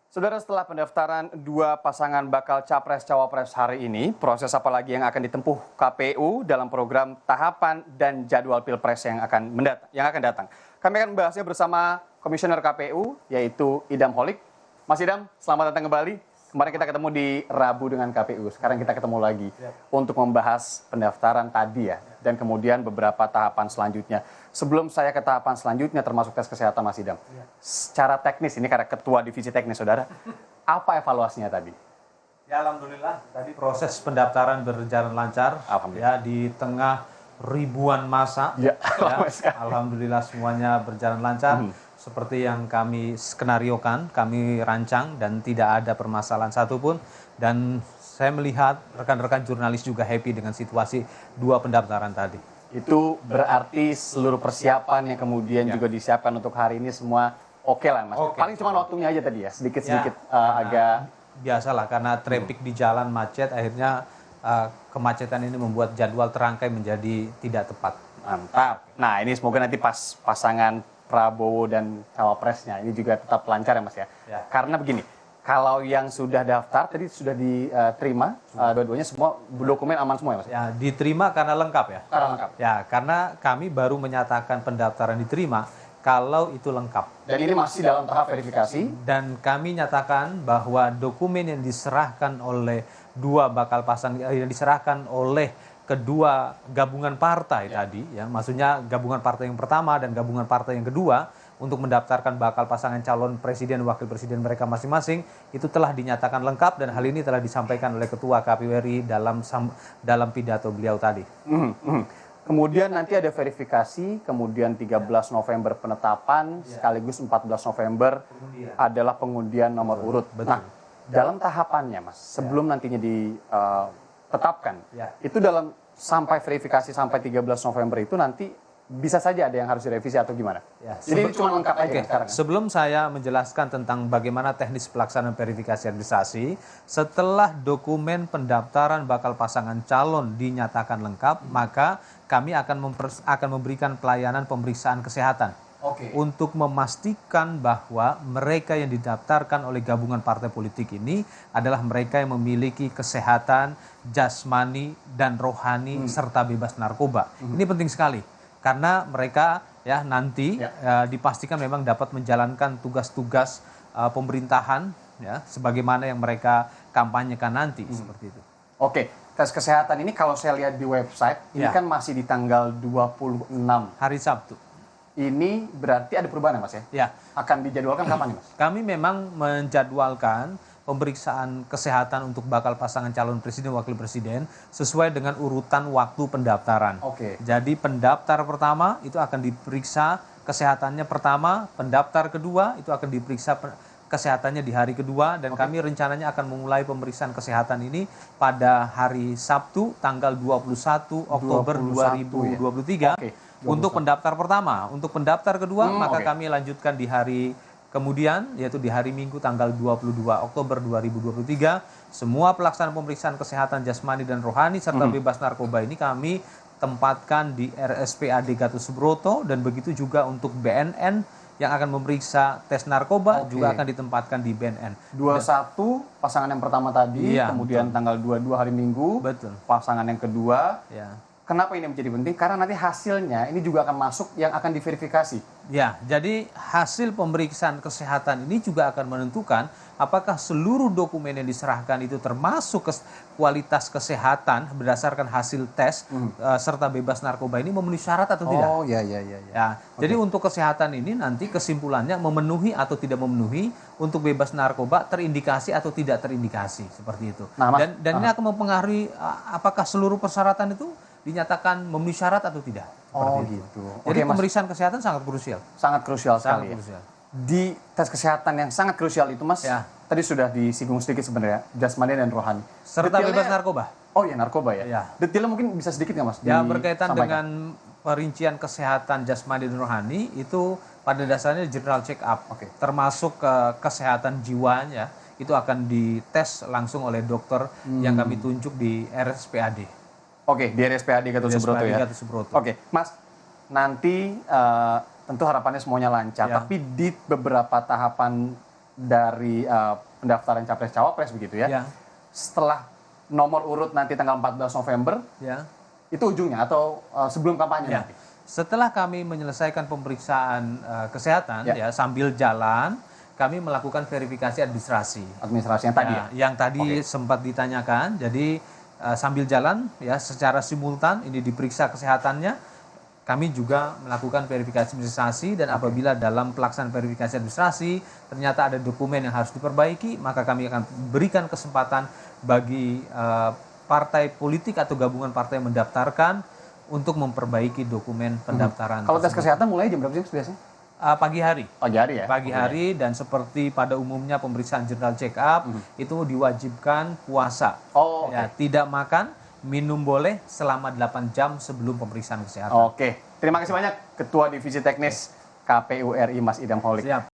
Saudara, setelah pendaftaran dua pasangan bakal Capres-Cawapres hari ini, proses apa lagi yang akan ditempuh KPU dalam program tahapan dan jadwal Pilpres yang akan datang? Kami akan membahasnya bersama Komisioner KPU, yaitu Idam Holik. Mas Idam, selamat datang kembali. Kemarin kita ketemu di Rabu dengan KPU, sekarang kita ketemu lagi untuk membahas pendaftaran tadi ya, dan kemudian beberapa tahapan selanjutnya. Sebelum saya ke tahapan selanjutnya termasuk tes kesehatan Mas Idam, secara teknis ini karena ketua divisi teknis saudara, apa evaluasinya tadi? Ya alhamdulillah tadi proses pendaftaran berjalan lancar. Alhamdulillah. Ya di tengah ribuan masa. Alhamdulillah semuanya berjalan lancar. Seperti yang kami skenariokan, kami rancang dan tidak ada permasalahan satupun. Dan saya melihat rekan-rekan jurnalis juga happy dengan situasi dua pendaftaran tadi. Itu berarti seluruh persiapan yang kemudian juga disiapkan untuk hari ini semua oke lah Mas. Paling cuma waktunya aja tadi ya, sedikit-sedikit agak... Biasalah karena traffic di jalan macet, akhirnya kemacetan ini membuat jadwal terangkai menjadi tidak tepat. Mantap. Nah ini semoga nanti pas pasangan Prabowo dan Cawapresnya ini juga tetap lancar ya Mas ya. Karena begini, kalau yang sudah daftar tadi sudah diterima, dua-duanya semua dokumen aman semua ya Mas? Ya, diterima karena lengkap ya? Karena lengkap. Ya, karena kami baru menyatakan pendaftaran diterima kalau itu lengkap. Dan ini masih dalam tahap verifikasi? Dan kami nyatakan bahwa dokumen yang diserahkan oleh dua bakal pasangan, yang diserahkan oleh kedua gabungan partai tadi, ya, maksudnya gabungan partai yang pertama dan gabungan partai yang kedua untuk mendaftarkan bakal pasangan calon presiden wakil presiden mereka masing-masing itu telah dinyatakan lengkap dan hal ini telah disampaikan oleh Ketua KPU RI dalam pidato beliau tadi. Kemudian nanti ada verifikasi, kemudian 13 November penetapan, sekaligus 14 November adalah pengundian nomor urut. Nah, dalam tahapannya Mas, sebelum nantinya ditetapkan, itu dalam sampai verifikasi sampai 13 November itu nanti bisa saja ada yang harus direvisi atau gimana? Jadi ini cuma lengkap aja sekarang. Sebelum saya menjelaskan tentang bagaimana teknis pelaksanaan verifikasi administrasi, setelah dokumen pendaftaran bakal pasangan calon dinyatakan lengkap, maka kami akan memberikan pelayanan pemeriksaan kesehatan. Untuk memastikan bahwa mereka yang didaftarkan oleh gabungan partai politik ini adalah mereka yang memiliki kesehatan jasmani dan rohani serta bebas narkoba. Ini penting sekali karena mereka ya nanti dipastikan memang dapat menjalankan tugas-tugas pemerintahan ya sebagaimana yang mereka kampanyekan nanti seperti itu. Tes kesehatan ini kalau saya lihat di website ini kan masih di tanggal 26 hari Sabtu. Ini berarti ada perubahan ya Mas ya? Ya. Akan dijadwalkan kapan nih Mas? Kami memang menjadwalkan pemeriksaan kesehatan untuk bakal pasangan calon presiden wakil presiden sesuai dengan urutan waktu pendaftaran. Jadi pendaftar pertama itu akan diperiksa kesehatannya pertama, pendaftar kedua itu akan diperiksa kesehatannya di hari kedua dan kami rencananya akan memulai pemeriksaan kesehatan ini pada hari Sabtu tanggal 21 Oktober 2023. Untuk pendaftar pertama, untuk pendaftar kedua maka kami lanjutkan di hari kemudian yaitu di hari Minggu tanggal 22 Oktober 2023. Semua pelaksanaan pemeriksaan kesehatan jasmani dan rohani serta bebas narkoba ini kami tempatkan di RSPAD Gatot Subroto dan begitu juga untuk BNN yang akan memeriksa tes narkoba juga akan ditempatkan di BNN. 21 pasangan yang pertama tadi, kemudian tanggal 22 hari Minggu, pasangan yang kedua. Kenapa ini menjadi penting? Karena nanti hasilnya ini juga akan masuk yang akan diverifikasi. Ya, jadi hasil pemeriksaan kesehatan ini juga akan menentukan apakah seluruh dokumen yang diserahkan itu termasuk kualitas kesehatan berdasarkan hasil tes serta bebas narkoba ini memenuhi syarat atau tidak. Jadi untuk kesehatan ini nanti kesimpulannya memenuhi atau tidak memenuhi, untuk bebas narkoba terindikasi atau tidak terindikasi seperti itu. Dan ini akan mempengaruhi apakah seluruh persyaratan itu dinyatakan memenuhi syarat atau tidak. Gitu. Jadi pemeriksaan kesehatan sangat krusial. Sangat krusial sekali. Di tes kesehatan yang sangat krusial itu Mas, tadi sudah disinggung sedikit sebenarnya, jasmani dan rohani. Serta bebas narkoba. Narkoba ya. Detailnya mungkin bisa sedikit nggak Mas? Ya, berkaitan dengan perincian kesehatan jasmani dan rohani itu pada dasarnya general check up. Termasuk kesehatan jiwanya itu akan dites langsung oleh dokter yang kami tunjuk di RSPAD. Di RSPAD Gatot Subroto ya. Mas, nanti tentu harapannya semuanya lancar, tapi di beberapa tahapan dari pendaftaran capres-cawapres begitu ya. Ya. Setelah nomor urut nanti tanggal 14 November, Ya. itu ujungnya atau sebelum kampanye Ya. nanti? Setelah kami menyelesaikan pemeriksaan kesehatan Ya. ya sambil jalan kami melakukan verifikasi administrasi. Administrasi yang tadi ya? Yang tadi sempat ditanyakan. Jadi sambil jalan ya secara simultan ini diperiksa kesehatannya, kami juga melakukan verifikasi administrasi dan apabila dalam pelaksanaan verifikasi administrasi ternyata ada dokumen yang harus diperbaiki, maka kami akan berikan kesempatan bagi partai politik atau gabungan partai yang mendaftarkan untuk memperbaiki dokumen pendaftaran. Kalau tes tersebut. kesehatan mulai jam berapa sih biasanya? Pagi hari. Pagi hari ya? Pagi hari dan seperti pada umumnya pemeriksaan general check up itu diwajibkan puasa. Oh, Ya, tidak makan, minum boleh selama 8 jam sebelum pemeriksaan kesehatan. Oke. Terima kasih banyak Ketua Divisi Teknis KPU RI Mas Idam Holik. Siap.